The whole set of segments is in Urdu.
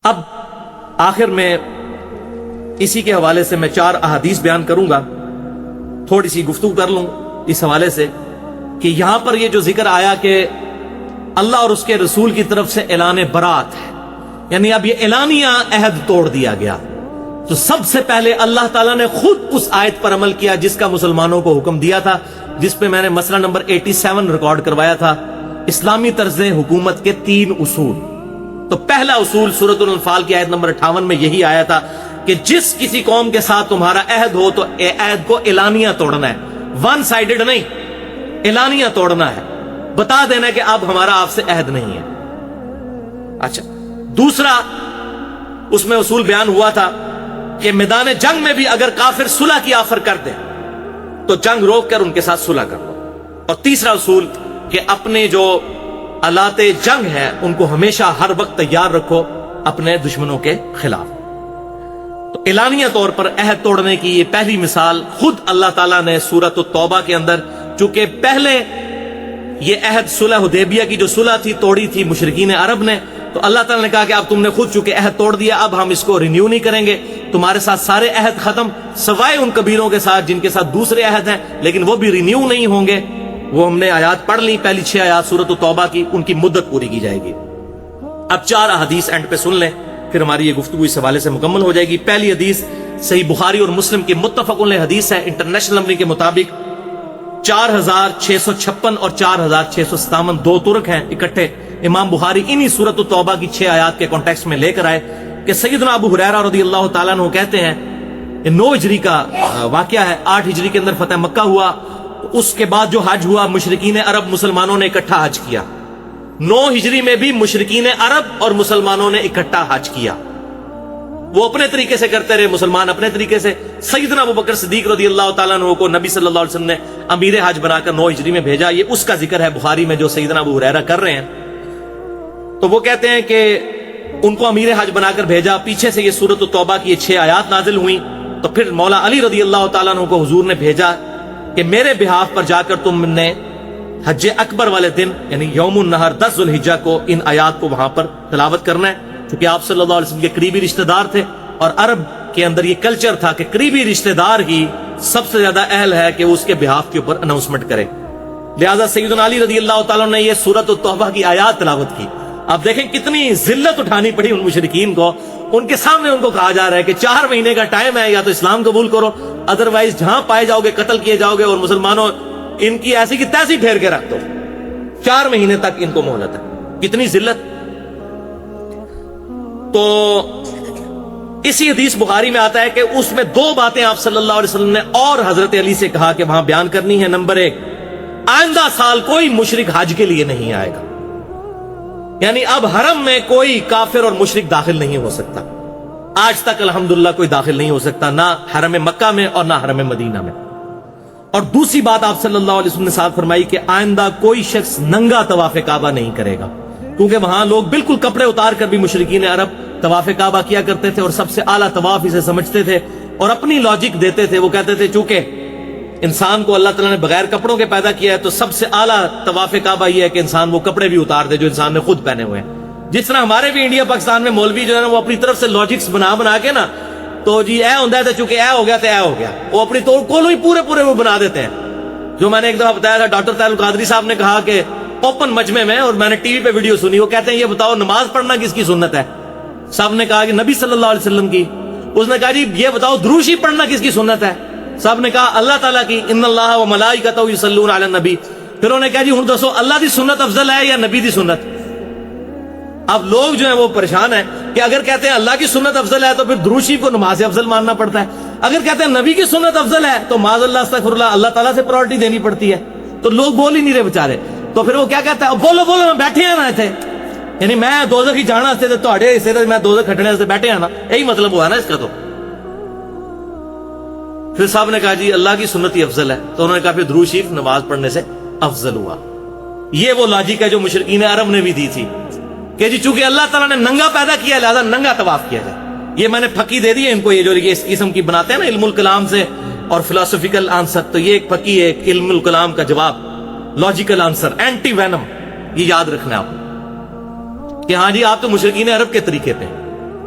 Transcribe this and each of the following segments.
اب آخر میں اسی کے حوالے سے میں 4 احادیث بیان کروں گا، تھوڑی سی گفتگو کر لوں اس حوالے سے کہ یہاں پر یہ جو ذکر آیا کہ اللہ اور اس کے رسول کی طرف سے اعلان برات ہے، یعنی اب یہ اعلانیہ عہد توڑ دیا گیا، تو سب سے پہلے اللہ تعالیٰ نے خود اس آیت پر عمل کیا جس کا مسلمانوں کو حکم دیا تھا، جس پہ میں نے مسئلہ نمبر 87 ریکارڈ کروایا تھا، اسلامی طرز حکومت کے 3 اصول۔ تو پہلا اصول سورۃ الانفال کی آیت نمبر 58 میں یہی آیا تھا کہ جس کسی قوم کے ساتھ تمہارا عہد ہو تو عہد کو اعلانیہ توڑنا ہے، ون سائیڈڈ نہیں، اعلانیہ توڑنا ہے، بتا دینا کہ اب ہمارا آپ سے عہد نہیں ہے۔ اچھا، دوسرا اس میں اصول بیان ہوا تھا کہ میدان جنگ میں بھی اگر کافر صلح کی آفر کر دے تو جنگ روک کر ان کے ساتھ صلح کر لو۔ اور تیسرا اصول کہ اپنے جو آلات جنگ ہے ان کو ہمیشہ ہر وقت تیار رکھو اپنے دشمنوں کے خلاف۔ تو اعلانیہ طور پر عہد توڑنے کی یہ پہلی مثال خود اللہ تعالیٰ نے سورۃ التوبہ کے اندر، چونکہ پہلے یہ عہد صلح حدیبیہ کی جو صلح تھی توڑی تھی مشرکین عرب نے، تو اللہ تعالیٰ نے کہا کہ اب تم نے خود چونکہ عہد توڑ دیا، اب ہم اس کو رینیو نہیں کریں گے، تمہارے ساتھ سارے عہد ختم، سوائے ان قبیلوں کے ساتھ جن کے ساتھ دوسرے عہد ہیں لیکن وہ بھی رینیو نہیں ہوں گے۔ وہ ہم نے آیات پڑھ لی، پہلی 6 آیات سورۃ التوبہ کی، ان کی مدت پوری کی جائے گی۔ اب 4 احادیث اینڈ پہ سن لیں، پھر ہماری یہ گفتگو اس حوالے سے مکمل ہو جائے گی۔ پہلی حدیث صحیح بخاری اور مسلم کی متفق علیہ حدیث ہے، انٹرنیشنل نمبر کے مطابق 4656 اور 4657 2 ترک ہیں اکٹھے۔ امام بخاری انہی سورۃ التوبہ کی 6 آیات کے کانٹیکسٹ میں لے کر آئے کہ سیدنا ابو ہریرہ رضی اللہ تعالیٰ عنہ کہتے ہیں، 9 ہجری کا واقعہ ہے، 8 ہجری کے اندر فتح مکہ ہوا، اس کے بعد جو حج ہوا مشرکین عرب مسلمانوں نے اکٹھا حج کیا۔ 9 ہجری میں بھی مشرکین عرب اور مسلمانوں نے اکٹھا حج کیا، وہ اپنے طریقے سے کرتے رہے، مسلمان اپنے طریقے سے۔ سیدنا ابوبکر صدیق رضی اللہ تعالیٰ عنہ کو نبی صلی اللہ علیہ وسلم نے امیر حج بنا کر 9 ہجری میں بھیجا، یہ اس کا ذکر ہے بخاری میں جو سیدنا ابو ہریرہ کر رہے ہیں۔ تو وہ کہتے ہیں کہ ان کو امیر حج بنا کر بھیجا، پیچھے سے یہ سورۃ التوبہ کی یہ 6 آیات نازل ہوئیں، تو پھر مولا علی رضی اللہ تعالیٰ عنہ کو حضور نے بھیجا کہ میرے بہاف پر جا کر تم نے حج اکبر والے دن یعنی یوم النہر 10 ذو الحجہ کو ان آیات کو وہاں پر تلاوت کرنا ہے، چونکہ آپ صلی اللہ علیہ وسلم کے قریبی رشتہ دار تھے اور عرب کے اندر یہ کلچر تھا کہ قریبی رشتہ دار ہی سب سے زیادہ اہل ہے کہ اس کے بہاف کے اوپر اناؤنسمنٹ کرے، لہذا سیدنا علی رضی اللہ تعالیٰ نے یہ سورۃ التوبہ کی آیات تلاوت کی۔ اب دیکھیں کتنی ذلت اٹھانی پڑی ان مشرکین کو، ان کے سامنے ان کو کہا جا رہا ہے کہ 4 مہینے کا ٹائم ہے، یا تو اسلام قبول کرو ادروائز جہاں پائے جاؤ گے قتل کیے جاؤ گے، اور مسلمانوں ان کی ایسی کی تیسی پھیر کے رکھ دو، 4 مہینے تک ان کو مہلت ہے۔ کتنی ذلت۔ تو اسی حدیث بخاری میں آتا ہے کہ اس میں 2 باتیں آپ صلی اللہ علیہ وسلم نے اور حضرت علی سے کہا کہ وہاں بیان کرنی ہے۔ نمبر 1، آئندہ سال کوئی مشرک حج کے لیے نہیں آئے گا، یعنی اب حرم میں کوئی کافر اور مشرک داخل نہیں ہو سکتا، آج تک الحمدللہ کوئی داخل نہیں ہو سکتا، نہ حرم مکہ میں اور نہ حرم مدینہ میں۔ اور دوسری بات آپ صلی اللہ علیہ وسلم نے ساتھ فرمائی کہ آئندہ کوئی شخص ننگا طواف کعبہ نہیں کرے گا، کیونکہ وہاں لوگ بالکل کپڑے اتار کر بھی مشرکین عرب طواف کعبہ کیا کرتے تھے اور سب سے اعلیٰ طواف اسے سمجھتے تھے، اور اپنی لاجک دیتے تھے، وہ کہتے تھے چونکہ انسان کو اللہ تعالیٰ نے بغیر کپڑوں کے پیدا کیا ہے تو سب سے اعلیٰ طواف کعبہ یہ ہے کہ انسان وہ کپڑے بھی اتار دے جو انسان نے خود پہنے ہوئے ہیں۔ جس طرح ہمارے بھی انڈیا پاکستان میں مولوی جو ہے نا وہ اپنی طرف سے لاجکس بنا کے نا، تو جی اے ہوتا ہے تو چونکہ اے ہو گیا تو اے ہو گیا، وہ اپنی توڑ کولو ہی پورے وہ بنا دیتے ہیں۔ جو میں نے ایک دفعہ بتایا تھا، ڈاکٹر طاہر القادری صاحب نے کہا کہ اوپن مجمع میں، اور میں نے ٹی وی پہ ویڈیو سنی، وہ کہتے ہیں یہ بتاؤ نماز پڑھنا کس کی سنت ہے؟ صاحب نے کہا کہ نبی صلی اللہ علیہ وسلم کی۔ اس نے کہا جی یہ بتاؤ دروشی پڑھنا کس کی سنت ہے؟ صاحب نے کہا اللہ تعالیٰ کی، ان اللہ و ملائکتہ یصلون علی النبی۔ پھر انہوں نے کہا جی ہن دسو اللہ دی سنت افضل ہے یا نبی دی سنت؟ اب لوگ جو ہیں وہ پریشان ہیں کہ اگر کہتے ہیں اللہ کی سنت افضل ہے تو پھر دروشی کو نماز افضل ماننا پڑتا ہے، اگر کہتے ہیں نبی کی سنت افضل ہے تو معاذ اللہ استغفر اللہ اللہ تعالیٰ سے پرائورٹی دینی پڑتی ہے۔ تو لوگ بول ہی نہیں رہے بےچارے، تو پھر وہ کیا کہتا ہے، بولو میں بیٹھے ہیں نا تھے، یعنی میں دوزخ ہی جانا سے تھوڑے حصے سے میں دوزخ کھٹنے سے بیٹھے ہیں نا، یہی مطلب ہوا نا اس کا۔ تو پھر صاحب نے کہا جی اللہ کی سنت ہی افضل ہے، تو انہوں نے کہا پھر درود شریف نماز پڑھنے سے افضل ہوا۔ یہ وہ لاجک ہے جو مشرکین عرب نے بھی دی تھی کہ جی چونکہ اللہ تعالیٰ نے ننگا پیدا کیا لہذا ننگا طواف کیا جائے۔ یہ میں نے پھکی دے دی ہے ان کو، یہ جو اس قسم کی بناتے ہیں نا علم الکلام سے اور فلاسفیکل آنسر، تو یہ ایک پھکی ہے، ایک علم الکلام کا جواب، لاجیکل آنسر، اینٹی وینم۔ یہ یاد رکھنا آپ کہ ہاں جی آپ تو مشرکین عرب کے طریقے پہ،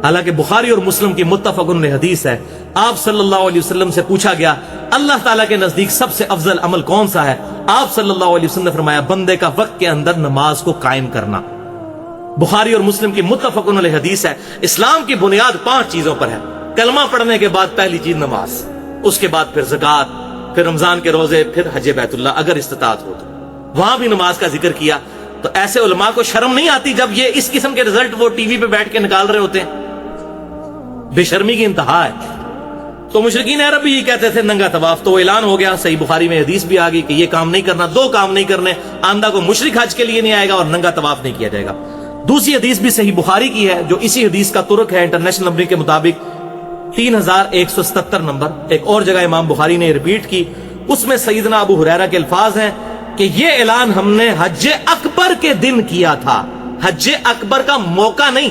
حالانکہ بخاری اور مسلم کی متفق علیہ حدیث ہے، آپ صلی اللہ علیہ وسلم سے پوچھا گیا اللہ تعالیٰ کے نزدیک سب سے افضل عمل کون سا ہے؟ آپ صلی اللہ علیہ وسلم نے فرمایا بندے کا وقت کے اندر نماز کو قائم کرنا۔ بخاری اور مسلم کی متفق علیہ حدیث ہے، اسلام کی بنیاد 5 چیزوں پر ہے۔ کلمہ پڑھنے کے بعد پہلی چیز نماز، اس کے بعد پھر زکوٰۃ، پھر رمضان کے روزے، پھر حج بیت اللہ اگر استطاعت ہو تو۔ وہاں بھی نماز کا ذکر کیا تو ایسے علماء کو شرم نہیں آتی جب یہ اس قسم کے رزلٹ وہ ٹی وی پہ بیٹھ کے نکال رہے ہوتے ہیں؟ بے شرمی کی انتہا ہے۔ تو مشرکین عرب بھی یہ کہتے تھے ننگا طواف، تو اعلان ہو گیا، صحیح بخاری میں حدیث بھی آ گئی کہ یہ کام نہیں کرنا، 2 کام نہیں کرنے، آندہ کو مشرک حج کے لیے نہیں آئے گا اور ننگا طواف نہیں کیا جائے گا۔ دوسری حدیث بھی صحیح بخاری کی ہے جو اسی حدیث کا ترک ہے انٹرنیشنل نمبر کے مطابق 3177 نمبر، ایک اور جگہ امام بخاری نے ریپیٹ کی، اس میں سیدنا ابو ہریرہ کے الفاظ ہیں کہ یہ اعلان ہم نے حج اکبر کے دن کیا تھا، حج اکبر کا موقع نہیں،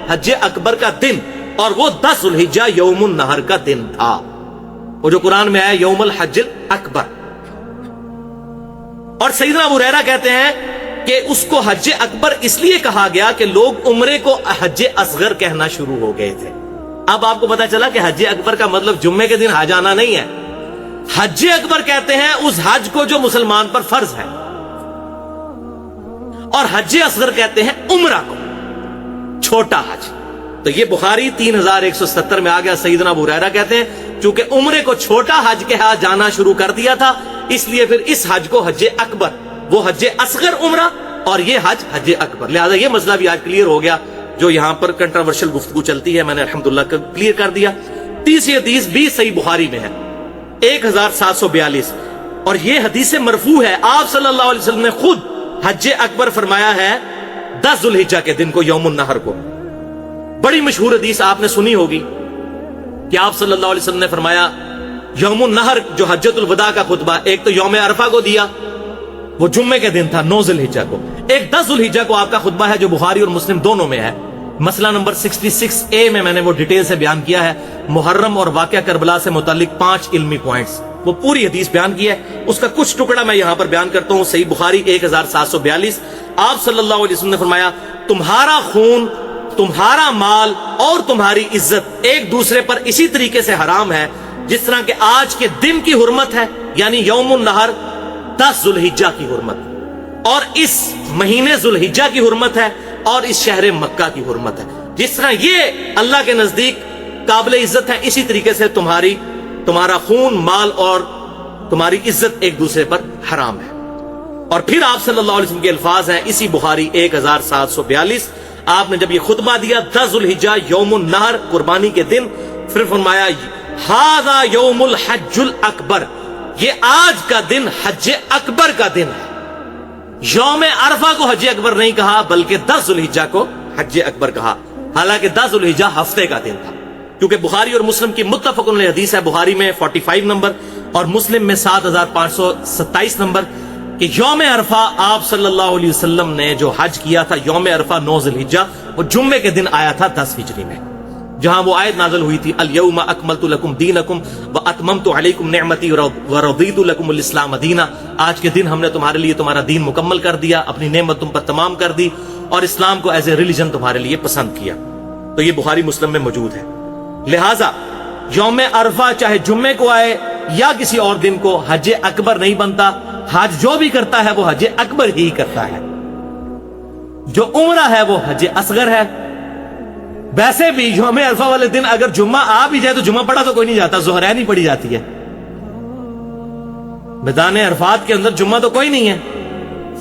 حج اکبر کا دن، اور وہ 10 ذوالحجہ یوم النہر کا دن تھا، وہ جو قرآن میں ہے یوم الحج اکبر۔ اور سیدنا ابو ہریرہ کہتے ہیں کہ اس کو حج اکبر اس لیے کہا گیا کہ لوگ عمرے کو حج اصغر کہنا شروع ہو گئے تھے۔ اب آپ کو پتا چلا کہ حج اکبر کا مطلب جمعے کے دن حج آنا نہیں ہے، حج اکبر کہتے ہیں اس حج کو جو مسلمان پر فرض ہے، اور حج اصغر کہتے ہیں عمرہ کو، چھوٹا حج۔ تو یہ بخاری 3177 میں آ گیا، سیدنا ابو ہریرہ کہتے ہیں چونکہ عمرے کو چھوٹا حج کہا جانا شروع کر دیا تھا، اس لیے پھر اس حج کو حج اکبر، وہ حج اصغر عمرہ اور یہ حج اکبر، لہذا یہ مسئلہ بھی آج کلیئر ہو گیا جو یہاں پر کنٹروورشل گفتگو چلتی ہے، میں نے الحمدللہ کلیئر کر دیا۔ تیسری حدیث بھی صحیح بخاری میں ہے 1742، اور یہ حدیث مرفوع ہے، آپ صلی اللہ علیہ وسلم نے خود حج اکبر فرمایا ہے 10 ذوالحجہ کے دن کو، یوم النہر کو۔ بڑی مشہور حدیث آپ نے سنی ہوگی کہ آپ صلی اللہ علیہ وسلم نے فرمایا یوم النہر جو حجۃ الوداع کا خطبہ، ایک تو یوم عرفہ کو دیا، وہ جمعے کے دن تھا 9 ذوالحجہ کو، ایک 10 ذوالحجہ کو آپ کا خطبہ ہے جو بخاری اور مسلم دونوں میں ہے، مسئلہ نمبر 66A میں نے وہ ڈیٹیل سے بیان کیا ہے، محرم اور واقعہ کربلا سے متعلق 5 علمی پوائنٹس، وہ پوری حدیث بیان کی ہے، اس کا کچھ ٹکڑا میں یہاں پر بیان کرتا ہوں۔ صحیح بخاری 1742، آپ صلی اللہ علیہ وسلم نے فرمایا تمہارا خون، تمہارا مال اور تمہاری عزت ایک دوسرے پر اسی طریقے سے حرام ہے جس طرح کہ آج کے دن کی حرمت ہے، یعنی یوم النہر 10 ذوالحجہ کی حرمت، اور اس مہینے ذوالحجہ کی حرمت ہے، اور اس شہر مکہ کی حرمت ہے۔ جس طرح یہ اللہ کے نزدیک قابل عزت ہے، اسی طریقے سے تمہارا خون، مال اور تمہاری عزت ایک دوسرے پر حرام ہے۔ اور پھر آپ صلی اللہ علیہ وسلم کے الفاظ ہیں اسی بخاری 1742، آپ نے جب یہ خطبہ دیا 10 ذوالحجہ یوم النہر قربانی کے دن، پھر فرمایا ھذا یوم الحج الاکبر، یہ آج کا دن حج اکبر کا دن ہے۔ یوم عرفہ کو حج اکبر نہیں کہا بلکہ 10 ذوالحجہ کو حج اکبر کہا، حالانکہ 10 ذوالحجہ ہفتے کا دن تھا، کیونکہ بخاری اور مسلم کی متفق علیہ حدیث ہے، بخاری میں 45 نمبر اور مسلم میں 7527 نمبر، کہ یوم عرفہ آپ صلی اللہ علیہ وسلم نے جو حج کیا تھا یوم عرفہ 9 ذوالحجہ، وہ جمعے کے دن آیا تھا 10 ہجری میں، جہاں وہ آیت نازل ہوئی تھی الیوم اکملت لکم دینکم واتممت علیکم نعمتی ورضیت لکم الاسلام دینا، آج کے دن ہم نے تمہارے لیے تمہارا دین مکمل کر دیا، اپنی نعمت تم پر تمام کر دی، اور اسلام کو ایز اے ریلیجن تمہارے لیے پسند کیا۔ تو یہ بخاری مسلم میں موجود ہے۔ لہٰذا یوم عرفہ چاہے جمعے کو آئے یا کسی اور دن کو، حج اکبر نہیں بنتا، حج جو بھی کرتا ہے وہ حج اکبر ہی کرتا ہے، جو عمرہ ہے وہ حج اصغر ہے۔ ویسے بھی یوم عرفہ والے دن اگر جمعہ آ بھی جائے تو جمعہ پڑھا تو کوئی نہیں جاتا، ظہرین ہی پڑھی جاتی ہے، میدان عرفات کے اندر جمعہ تو کوئی نہیں ہے۔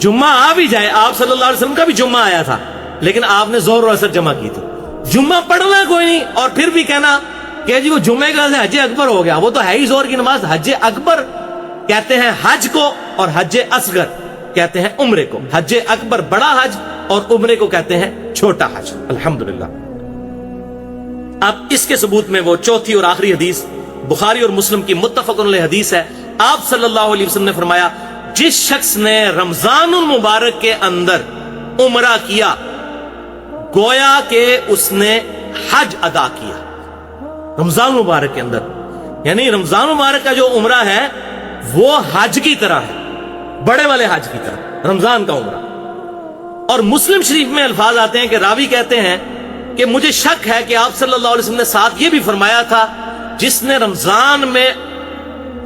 جمعہ آ بھی جائے، آپ صلی اللہ علیہ وسلم کا بھی جمعہ آیا تھا لیکن آپ نے ظہر اور عصر جمع کی تھی، جمعہ پڑھنا کوئی نہیں، اور پھر بھی کہنا کہ جی وہ جمعے کا حج اکبر ہو گیا، وہ تو ہے ہی ظہر کی نماز۔ حج اکبر کہتے ہیں حج کو، اور حج اصغر کہتے ہیں عمرے کو۔ حج اکبر بڑا حج اور عمرے کو کہتے ہیں چھوٹا حج، الحمدللہ۔ اب اس کے ثبوت میں وہ چوتھی اور آخری حدیث بخاری اور مسلم کی متفق علیہ حدیث ہے، آپ صلی اللہ علیہ وسلم نے فرمایا جس شخص نے رمضان المبارک کے اندر عمرہ کیا گویا کہ اس نے حج ادا کیا۔ رمضان مبارک کے اندر، یعنی رمضان مبارک کا جو عمرہ ہے وہ حج کی طرح ہے، بڑے والے حج کی طرح رمضان کا عمرہ۔ اور مسلم شریف میں الفاظ آتے ہیں کہ راوی کہتے ہیں کہ مجھے شک ہے کہ آپ صلی اللہ علیہ وسلم نے ساتھ یہ بھی فرمایا تھا جس نے رمضان میں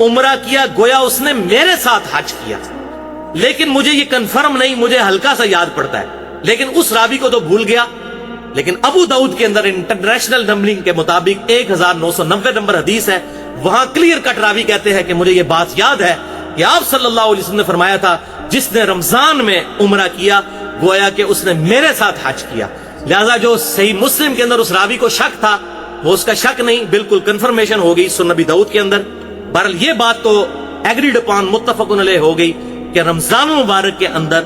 عمرہ کیا گویا اس نے میرے ساتھ حج کیا، لیکن مجھے یہ کنفرم نہیں، مجھے ہلکا سا یاد پڑتا ہے، لیکن اس راوی کو تو بھول گیا۔ لیکن ابو داؤد کے اندر انٹرنیشنل نمبرنگ کے مطابق 1990 نمبر حدیث ہے، وہاں کلیئر کٹ راوی کہتے ہیں کہ مجھے یہ بات یاد ہے کہ آپ صلی اللہ علیہ وسلم نے فرمایا تھا جس نے رمضان میں عمرہ کیا گویا کہ اس نے میرے ساتھ حج کیا۔ لہذا جو صحیح مسلم کے اندر اس راوی کو شک تھا وہ اس کا شک نہیں، بالکل کنفرمیشن ہو گئی سنن نبی داؤد کے اندر۔ بہرحال یہ بات تو ایگریڈ اپان، متفق علیہ ہو گئی کہ رمضان مبارک کے اندر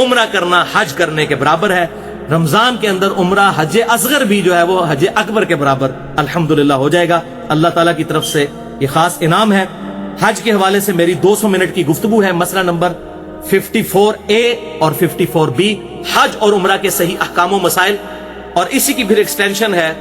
عمرہ کرنا حج کرنے کے برابر ہے۔ رمضان کے اندر عمرہ حج اصغر بھی جو ہے وہ حج اکبر کے برابر الحمدللہ ہو جائے گا۔ اللہ تعالیٰ کی طرف سے یہ خاص انعام ہے۔ حج کے حوالے سے میری 200 منٹ کی گفتگو ہے، مسئلہ نمبر 54A اور 54B، حج اور عمرہ کے صحیح احکام و مسائل، اور اسی کی پھر ایکسٹینشن ہے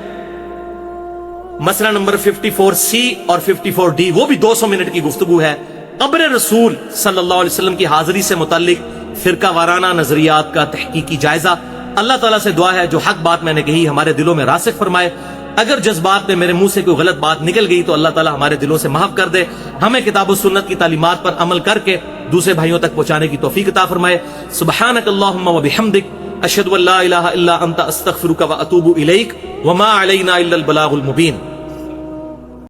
مسئلہ نمبر 54C اور 54D، وہ بھی 200 منٹ کی گفتگو ہے۔ قبر رسول صلی اللہ علیہ وسلم کی حاضری سے متعلق فرقہ وارانہ نظریات کا تحقیقی جائزہ۔ اللہ تعالیٰ سے دعا ہے جو حق بات میں نے کہی ہمارے دلوں میں راسخ فرمائے، اگر جذبات میں میرے منہ سے کوئی غلط بات نکل گئی تو اللہ تعالیٰ ہمارے دلوں سے محو کر دے، ہمیں کتاب و سنت کی تعلیمات پر عمل کر کے دوسرے بھائیوں تک پہنچانے کی توفیق عطا فرمائے۔ سبحانک اللہم و بحمدک، اشہد ان لا الہ الا انت، استغفرک و اتوب الیک، وما علینا الا البلاغ المبین۔